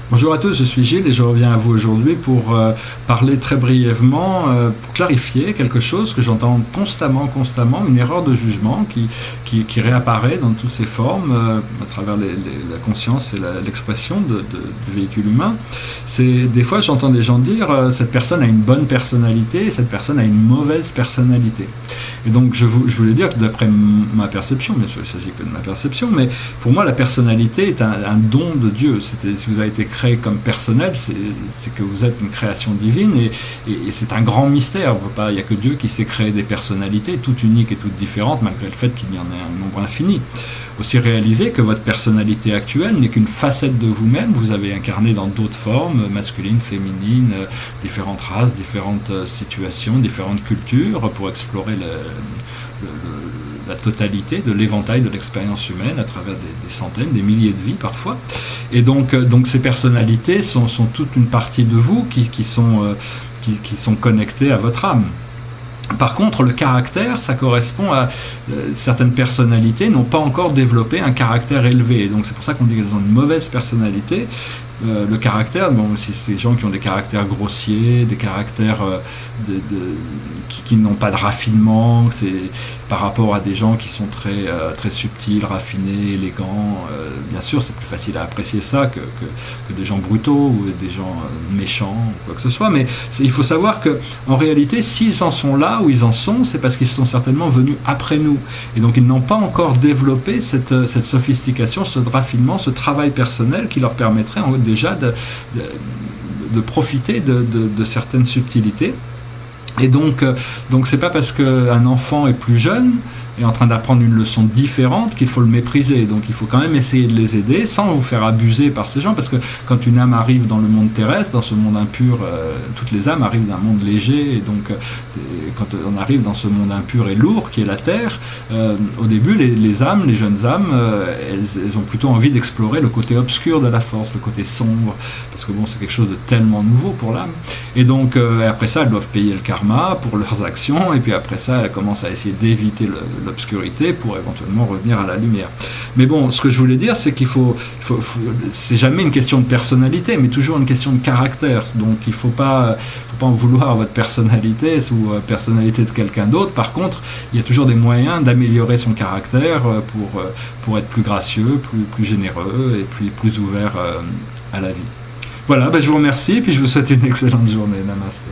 Bonjour à tous, je suis Gilles et je reviens à vous aujourd'hui pour parler très brièvement, pour clarifier quelque chose que j'entends constamment, une erreur de jugement qui réapparaît dans toutes ses formes à travers la conscience et l'expression du véhicule humain. C'est des fois j'entends des gens dire cette personne a une bonne personnalité, cette personne a une mauvaise personnalité. Et donc je voulais dire que d'après ma perception, bien sûr il ne s'agit que de ma perception, mais pour moi la personnalité est un don de Dieu. Si vous avez été créé comme personnel, c'est que vous êtes une création divine et c'est un grand mystère. Il n'y a que Dieu qui sait créer des personnalités, toutes uniques et toutes différentes, malgré le fait qu'il y en ait un nombre infini. Aussi réaliser que votre personnalité actuelle n'est qu'une facette de vous-même, vous avez incarné dans d'autres formes, masculines, féminines, différentes races, différentes situations, différentes cultures, pour explorer la totalité de l'éventail de l'expérience humaine à travers des centaines, des milliers de vies parfois. Et donc ces personnalités sont toute une partie de vous qui sont connectées à votre âme. Par contre, le caractère, ça correspond à certaines personnalités n'ont pas encore développé un caractère élevé. Et donc c'est pour ça qu'on dit qu'elles ont une mauvaise personnalité. Le caractère, bon, si c'est des gens qui ont des caractères grossiers, des caractères qui n'ont pas de raffinement, c'est par rapport à des gens qui sont très subtils, raffinés, élégants. Bien sûr, c'est plus facile à apprécier ça que des gens brutaux ou des gens méchants ou quoi que ce soit. Mais il faut savoir que en réalité, s'ils en sont là où ils en sont, c'est parce qu'ils sont certainement venus après nous. Et donc ils n'ont pas encore développé cette sophistication, ce raffinement, ce travail personnel qui leur permettrait déjà de profiter de certaines subtilités. Et donc c'est pas parce qu'un enfant est plus jeune est en train d'apprendre une leçon différente qu'il faut le mépriser. Donc il faut quand même essayer de les aider sans vous faire abuser par ces gens, parce que quand une âme arrive dans le monde terrestre, dans ce monde impur, toutes les âmes arrivent d'un monde léger, et donc quand on arrive dans ce monde impur et lourd qui est la Terre, au début les âmes, les jeunes âmes, elles ont plutôt envie d'explorer le côté obscur de la force, le côté sombre, parce que bon, c'est quelque chose de tellement nouveau pour l'âme. Et donc après ça, elles doivent payer le karma pour leurs actions, et puis après ça, elles commencent à essayer d'éviter l'obscurité pour éventuellement revenir à la lumière. Mais bon, ce que je voulais dire, c'est qu'il c'est jamais une question de personnalité, mais toujours une question de caractère. Donc il faut pas en vouloir à votre personnalité ou personnalité de quelqu'un d'autre. Par contre, il y a toujours des moyens d'améliorer son caractère pour être plus gracieux, plus généreux et plus ouvert à la vie. Voilà, je vous remercie et puis je vous souhaite une excellente journée. Namasté.